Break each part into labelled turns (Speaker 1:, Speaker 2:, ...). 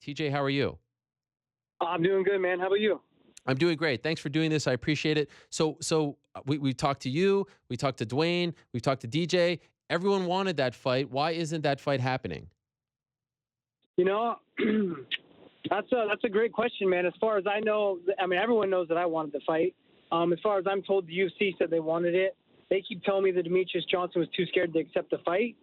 Speaker 1: TJ, how are you?
Speaker 2: I'm doing good, man. How about you?
Speaker 1: I'm doing great. Thanks for doing this. I appreciate it. We talked to you, we talked to Dwayne, we talked to DJ. Everyone wanted that fight. Why isn't that fight happening?
Speaker 2: You know, that's a great question, man. As far as I know, I mean, everyone knows that I wanted the fight. As far as I'm told, the UFC said they wanted it. They keep telling me that Demetrious Johnson was too scared to accept the fight.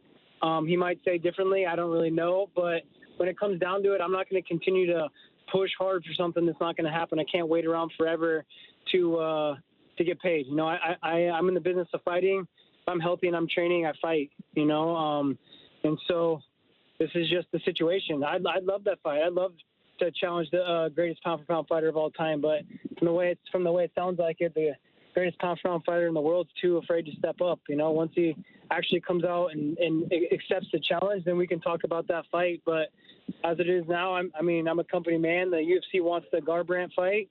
Speaker 2: He might say differently. I don't really know. But when it comes down to it, I'm not going to continue to push hard for something that's not going to happen. I can't wait around forever to get paid. You know, I'm in the business of fighting. If I'm healthy and I'm training, I fight. You know, and so this is just the situation. I'd love that fight. I'd love to challenge the greatest pound for pound fighter of all time. But from the way it sounds like it, the greatest pound for pound fighter in the world's too afraid to step up. You know, once he actually comes out and accepts the challenge, then we can talk about that fight. But as it is now, I'm a company man. The UFC wants the Garbrandt fight,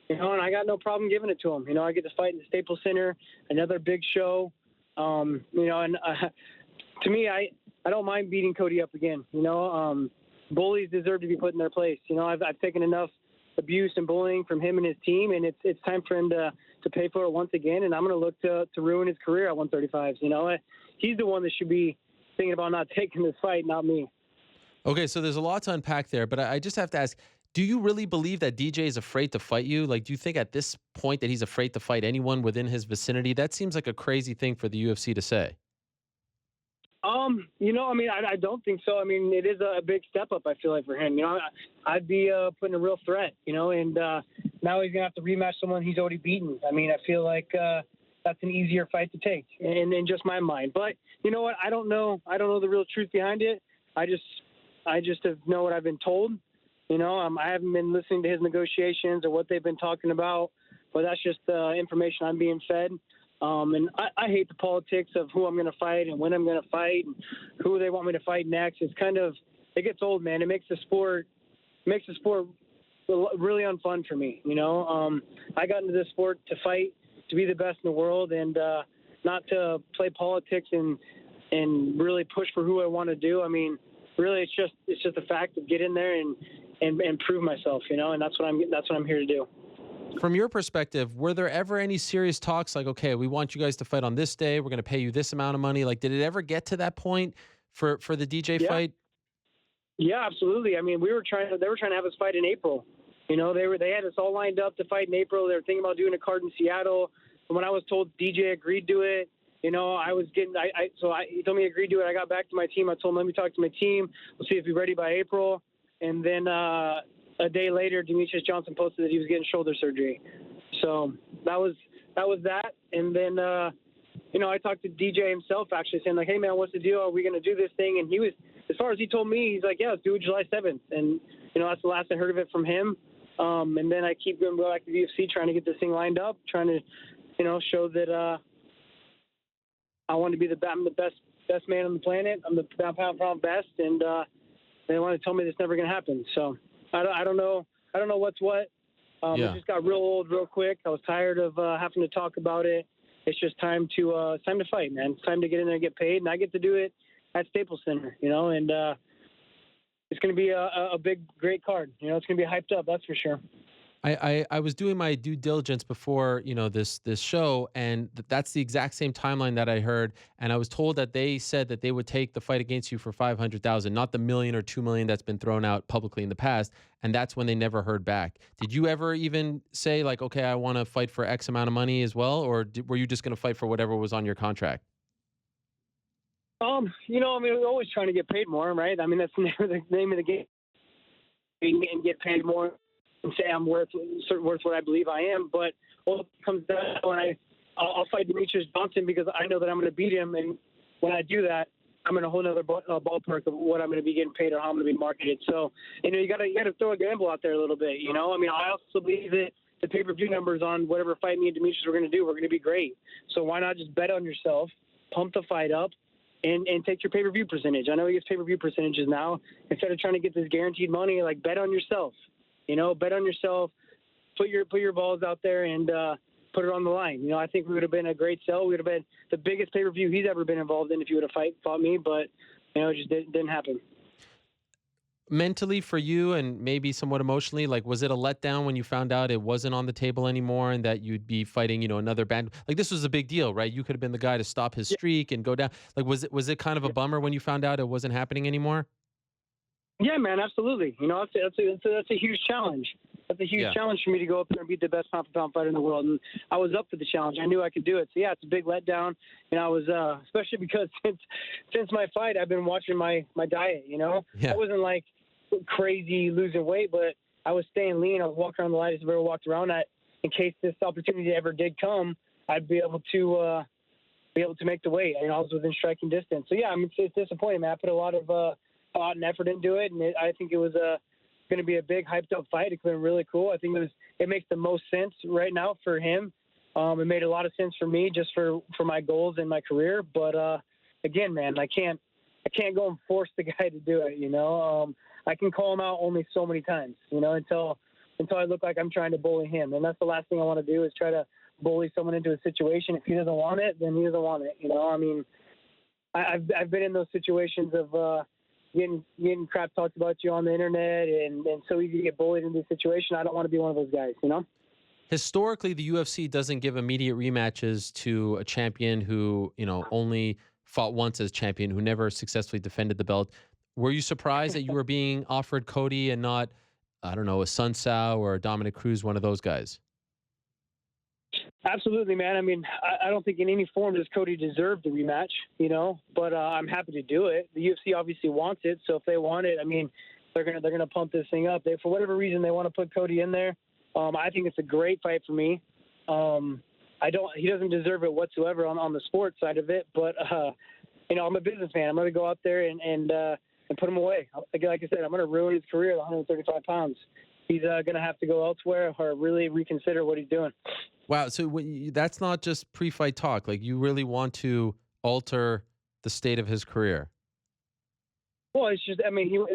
Speaker 2: you know, and I got no problem giving it to him. You know, I get to fight in the Staples Center, another big show. You know, and to me, I don't mind beating Cody up again. You know, bullies deserve to be put in their place. You know, I've taken enough abuse and bullying from him and his team, and it's time for him to pay for it once again. And I'm going to look to ruin his career at 135. You know, he's the one that should be thinking about not taking this fight, not me.
Speaker 1: Okay, so there's a lot to unpack there, but I just have to ask, do you really believe that DJ is afraid to fight you? Like, do you think at this point that he's afraid to fight anyone within his vicinity? That seems like a crazy thing for the UFC to say.
Speaker 2: You know, I mean, I don't think so. I mean, it is a big step up, I feel like, for him. You know, I'd be putting a real threat, you know, and now he's going to have to rematch someone he's already beaten. I mean, I feel like that's an easier fight to take in just my mind. But you know what? I don't know the real truth behind it. I just know what I've been told. You know, I haven't been listening to his negotiations or what they've been talking about, but that's just the information I'm being fed. And I hate the politics of who I'm going to fight and when I'm going to fight and who they want me to fight next. It gets old, man. It makes the sport really unfun for me. You know, I got into this sport to fight, to be the best in the world, and not to play politics and really push for who I want to do. I mean, really, it's just a fact of get in there and prove myself. You know, and that's what I'm here to do.
Speaker 1: From your perspective, were there ever any serious talks like, okay, we want you guys to fight on this day, we're going to pay you this amount of money? Like, did it ever get to that point for the DJ fight?
Speaker 2: Yeah, absolutely. I mean, they were trying to have us fight in April. You know, they had us all lined up to fight in April. They were thinking about doing a card in Seattle. And when I was told DJ agreed to it, you know, he told me he agreed to it. I got back to my team. I told him, let me talk to my team. We'll see if we're ready by April. And then a day later, Demetrious Johnson posted that he was getting shoulder surgery. So that was that. And then, you know, I talked to DJ himself actually saying like, hey man, what's the deal? Are we going to do this thing? And he was, as far as he told me, he's like, yeah, let's do it July 7th. And, you know, that's the last I heard of it from him. And then I keep going back to the UFC trying to get this thing lined up, trying to, you know, show that I want to be I'm the best man on the planet. I'm the pound best. And they want to tell me that's never going to happen. So I don't know. I don't know what's what. It just got real old real quick. I was tired of having to talk about it. It's just time to fight, man. It's time to get in there and get paid, and I get to do it at Staples Center, you know. And it's going to be a big, great card. You know, it's going to be hyped up. That's for sure.
Speaker 1: I was doing my due diligence before, you know, this show, and that's the exact same timeline that I heard. And I was told that they said that they would take the fight against you for 500,000, not the million or 2 million that's been thrown out publicly in the past. And that's when they never heard back. Did you ever even say like, okay, I want to fight for X amount of money as well, or were you just going to fight for whatever was on your contract?
Speaker 2: You know, I mean, we're always trying to get paid more, right? I mean, that's the name of the game, and get paid more. And say I'm worth what I believe I am, but all it comes down to when I'll fight Demetrious Johnson because I know that I'm going to beat him, and when I do that, I'm in a whole other ballpark of what I'm going to be getting paid or how I'm going to be marketed. So, you know, you got to throw a gamble out there a little bit. You know, I mean, I also believe that the pay-per-view numbers on whatever fight me and Demetrious are going to do, we're going to be great. So why not just bet on yourself, pump the fight up, and take your pay-per-view percentage? I know he gets pay-per-view percentages now. Instead of trying to get this guaranteed money, like bet on yourself. You know, bet on yourself, put your balls out there and put it on the line. You know, I think we would have been a great sell. We would have been the biggest pay-per-view he's ever been involved in if he would have fought me, but, you know, it just didn't happen.
Speaker 1: Mentally for you and maybe somewhat emotionally, like, was it a letdown when you found out it wasn't on the table anymore and that you'd be fighting, another band? Like, this was a big deal, right? You could have been the guy to stop his
Speaker 2: Yeah,
Speaker 1: streak and go down. Like, was it kind of a
Speaker 2: yeah,
Speaker 1: bummer when you found out it wasn't happening anymore?
Speaker 2: yeah, man, absolutely. That's a huge challenge. That's a huge
Speaker 1: Yeah.
Speaker 2: challenge for me to go up there and beat the best pound for pound fighter in the world, and I was up for the challenge. I knew I could do it. So yeah, it's a big letdown, and I was especially because since my fight, I've been watching my diet. I
Speaker 1: Yeah.
Speaker 2: wasn't like crazy losing weight, but I was staying lean. I was walking around the lightest I've ever walked around at. In case this opportunity ever did come, I'd be able to make the weight. I was within striking distance. So yeah, I mean, it's disappointing, man. I put a lot of thought and effort into it, and I think it was going to be a big hyped up fight. It's been really cool. I think it makes the most sense right now for him. It made a lot of sense for me just for my goals in my career. But again, man, I can't go and force the guy to do it. I can call him out only so many times. Until I look like I'm trying to bully him, and that's the last thing I want to do is try to bully someone into a situation. If he doesn't want it, then he doesn't want it. I mean, I've been in those situations of getting crap talked about you on the internet, and so easy to get bullied into a situation. I don't want to be one of those guys.
Speaker 1: Historically, the UFC doesn't give immediate rematches to a champion who, only fought once as champion, who never successfully defended the belt. Were you surprised that you were being offered Cody and not, I don't know, a Sun Sao or a Dominic Cruz, one of those guys?
Speaker 2: Absolutely, man. I mean, I don't think in any form does Cody deserve the rematch. But I'm happy to do it. The UFC obviously wants it, so if they want it, I mean, they're gonna pump this thing up. For whatever reason they want to put Cody in there. I think it's a great fight for me. He doesn't deserve it whatsoever on the sports side of it, but I'm a businessman. I'm gonna go out there and put him away. Like I said, I'm gonna ruin his career at 135 pounds. He's gonna have to go elsewhere or really reconsider what he's doing.
Speaker 1: Wow. So that's not just pre-fight talk. Like, you really want to alter the state of his career.
Speaker 2: Well, it's just, I mean,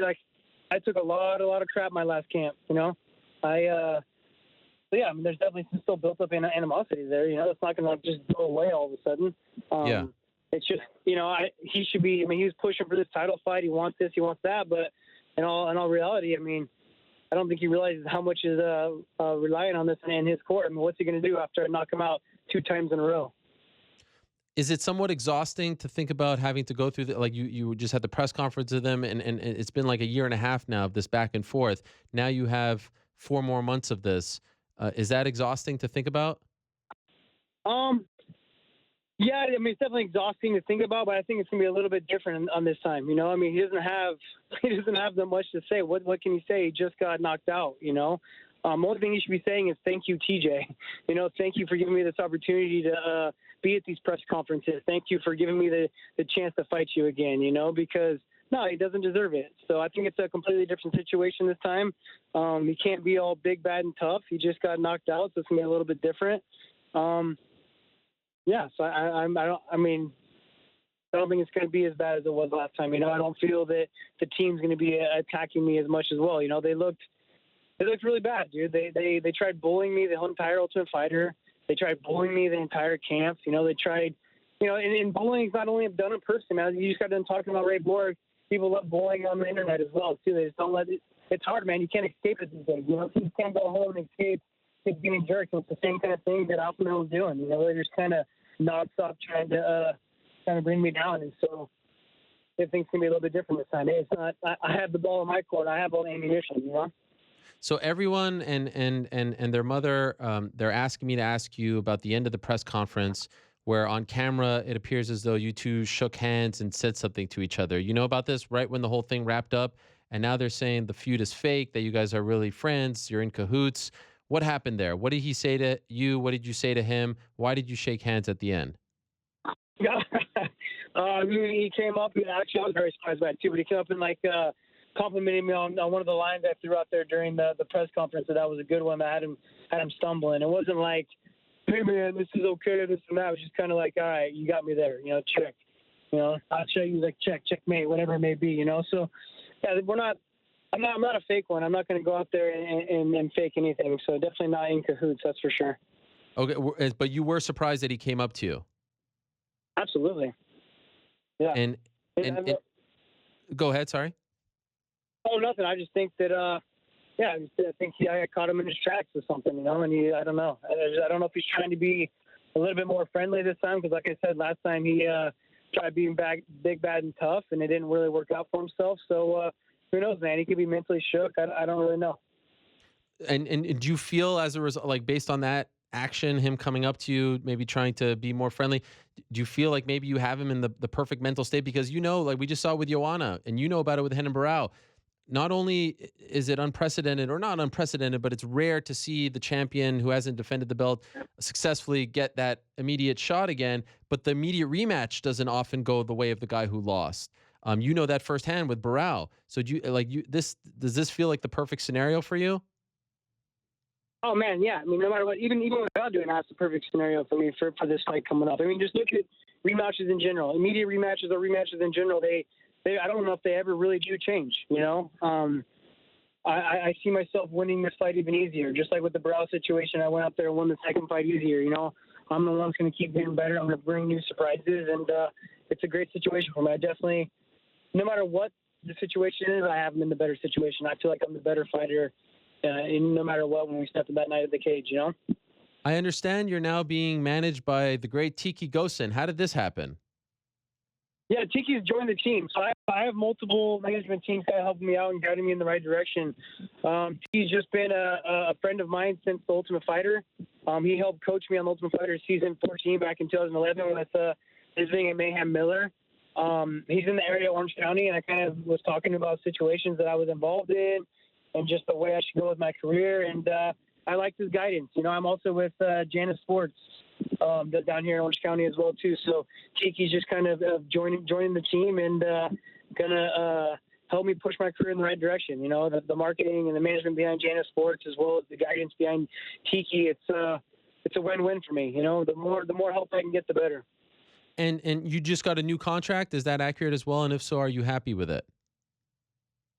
Speaker 2: I took a lot of crap my last camp. So yeah, I mean, there's definitely still built up animosity there. It's not going to just go away all of a sudden.
Speaker 1: Yeah.
Speaker 2: It's just, he should be. I mean, he was pushing for this title fight. He wants this, he wants that. But in all reality, I mean, I don't think he realizes how much is relying on this in his court. I mean, what's he going to do after I knock him out 2 times in a row?
Speaker 1: Is it somewhat exhausting to think about having to go through like you just had the press conference with them and it's been like a year and a half now of this back and forth. Now you have 4 more months of this. Is that exhausting to think about?
Speaker 2: Um, yeah, I mean, it's definitely exhausting to think about, but I think it's gonna be a little bit different on this time. I mean, he doesn't have that much to say. What can he say? He just got knocked out. Only thing he should be saying is thank you, TJ. Thank you for giving me this opportunity to be at these press conferences. Thank you for giving me the chance to fight you again. Because no, he doesn't deserve it. So I think it's a completely different situation this time. He can't be all big, bad, and tough. He just got knocked out, so it's gonna be a little bit different. Yeah, so I mean, I don't think it's going to be as bad as it was last time. I don't feel that the team's going to be attacking me as much as well. They looked really bad, dude. They tried bullying me the whole entire Ultimate Fighter. They tried bullying me the entire camp. They tried, and bullying's not only done in person, man. You just got done talking about Ray Borg. People love bullying on the internet as well, too. They just don't let it. It's hard, man. You can't escape it these days. You can't go home and escape being jerks. It's the same kind of thing that Alpha Male was doing. They're just kind of nonstop trying to bring me down, and so I think it's gonna be a little bit different this time. It's not. I have the ball in my court. I have all the ammunition.
Speaker 1: So everyone and their mother, they're asking me to ask you about the end of the press conference, where on camera it appears as though you two shook hands and said something to each other. You know about this right when the whole thing wrapped up, and now they're saying the feud is fake, that you guys are really friends, you're in cahoots. What happened there? What did he say to you? What did you say to him? Why did you shake hands at the end?
Speaker 2: Yeah. He came up. Actually, I was very surprised by it too. But he came up and complimented me on one of the lines I threw out there during the press conference. That was a good one. That had him stumbling. It wasn't like, "Hey man, this is okay, this and that." It was just kind of like, "All right, you got me there. Check. I'll show you checkmate, whatever it may be. So yeah, we're not. I'm not a fake one. I'm not going to go out there and fake anything. So definitely not in cahoots. That's for sure.
Speaker 1: Okay, but you were surprised that he came up to you.
Speaker 2: Absolutely. Yeah.
Speaker 1: And
Speaker 2: And,
Speaker 1: and go ahead, sorry.
Speaker 2: Oh, nothing. I just think that, yeah, I think I caught him in his tracks or something, and I don't know. I don't know if he's trying to be a little bit more friendly this time because, like I said, last time he tried being big, bad, and tough, and it didn't really work out for himself. So who knows, man? He could be mentally shook. I don't really know.
Speaker 1: And do you feel as a result, like based on that action, him coming up to you, maybe trying to be more friendly, do you feel like maybe you have him in the perfect mental state? Because like we just saw with Joanna, and about it with Renan Barão. Not only is it unprecedented or not unprecedented, but it's rare to see the champion who hasn't defended the belt successfully get that immediate shot again. But the immediate rematch doesn't often go the way of the guy who lost. You know that firsthand with Barão. So does this feel like the perfect scenario for you?
Speaker 2: Oh man, yeah. I mean, no matter what, even without doing that's the perfect scenario for me for this fight coming up. I mean, just look at rematches in general. Immediate rematches or rematches in general. They I don't know if they ever really do change. I see myself winning this fight even easier. Just like with the Barão situation, I went up there and won the second fight easier. I'm the one who's going to keep getting better. I'm going to bring new surprises, and it's a great situation for me. I definitely, no matter what the situation is, I have him in the better situation. I feel like I'm the better fighter, no matter what, when we step in that night at the cage.
Speaker 1: I understand you're now being managed by the great Tiki Gosen. How did this happen?
Speaker 2: Yeah, Tiki's joined the team. So I have multiple management teams kind of helping me out and guiding me in the right direction. He's just been a friend of mine since The Ultimate Fighter. He helped coach me on The Ultimate Fighter season 14 back in 2011 with visiting at Mayhem Miller. He's in the area of Orange County, and I kind of was talking about situations that I was involved in and just the way I should go with my career. And I liked his guidance. I'm also with Janus Sports down here in Orange County as well too. So Tiki's just kind of joining the team and gonna help me push my career in the right direction. The marketing and the management behind Janus Sports as well as the guidance behind Tiki. It's a win-win for me. The more help I can get, the better.
Speaker 1: And you just got a new contract. Is that accurate as well? And if so, are you happy with it?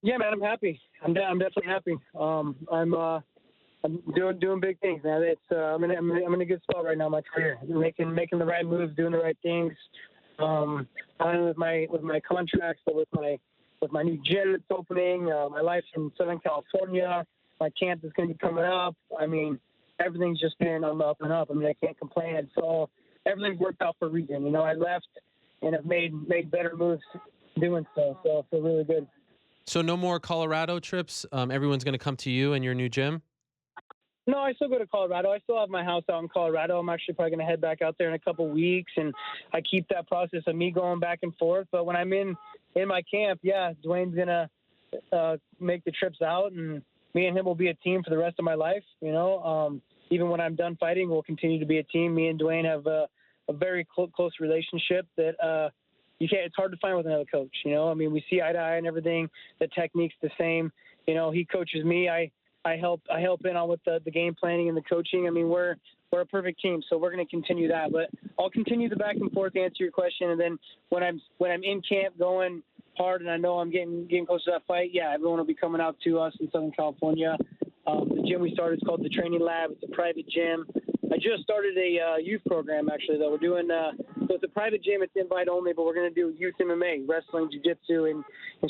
Speaker 2: Yeah, man, I'm happy. I'm definitely happy. I'm doing big things, man. I'm in a good spot right now in my career. Making the right moves, doing the right things. Not only with my contracts, but with my new gym that's opening. My life's in Southern California. My camp is going to be coming up. I mean, everything's just been on the up and up. I mean, I can't complain. So everything's worked out for a reason. I left and have made better moves doing so. So I feel really good.
Speaker 1: So no more Colorado trips. Everyone's going to come to you and your new gym.
Speaker 2: No, I still go to Colorado. I still have my house out in Colorado. I'm actually probably going to head back out there in a couple weeks, and I keep that process of me going back and forth. But when I'm in my camp, yeah, Dwayne's going to make the trips out, and me and him will be a team for the rest of my life. Even when I'm done fighting, we'll continue to be a team. Me and Dwayne have a very close relationship that it's hard to find with another coach. I mean, we see eye to eye and everything. The technique's the same. He coaches me. I help in on with the game planning and the coaching. I mean, we're a perfect team, so we're going to continue that. But I'll continue the back and forth to answer your question, and then when I'm in camp going hard and I know I'm getting close to that fight, yeah, everyone will be coming out to us in Southern California. The gym we started is called the Training Lab. It's a private gym. I just started a youth program actually though. We're doing so it's a private gym. It's invite only, but we're going to do youth MMA, wrestling, jiu-jitsu, and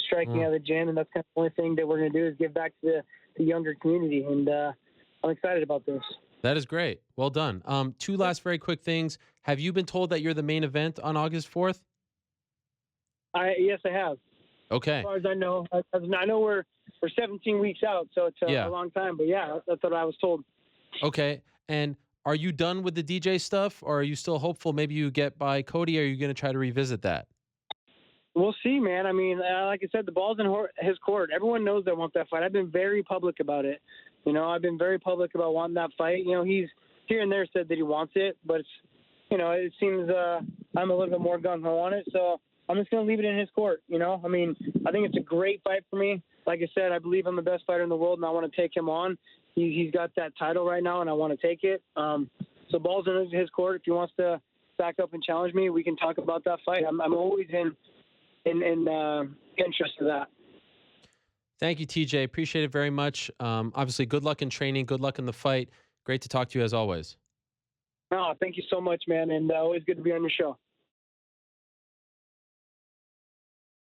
Speaker 2: striking out of the gym. And that's kind of the only thing that we're going to do is give back to the younger community. And I'm excited about this.
Speaker 1: That is great. Well done. Two last very quick things. Have you been told that you're the main event on August 4th?
Speaker 2: Yes, I have.
Speaker 1: Okay.
Speaker 2: As far as I know, I know we're 17 weeks out, so it's a long time. But yeah, that's what I was told.
Speaker 1: Okay. And are you done with the DJ stuff, or are you still hopeful maybe you get by Cody? Or are you going to try to revisit that?
Speaker 2: We'll see, man. I mean, like I said, the ball's in his court. Everyone knows I want that fight. I've been very public about it. I've been very public about wanting that fight. He's here and there said that he wants it, but it's, it seems I'm a little bit more gung-ho on it. So I'm just going to leave it in his court. I mean, I think it's a great fight for me. Like I said, I believe I'm the best fighter in the world, and I want to take him on. He's got that title right now, and I want to take it. So ball's in his court. If he wants to back up and challenge me, we can talk about that fight. I'm always in interest of that.
Speaker 1: Thank you, TJ. Appreciate it very much. Obviously, good luck in training. Good luck in the fight. Great to talk to you as always.
Speaker 2: Oh, thank you so much, man. And always good to be on your show.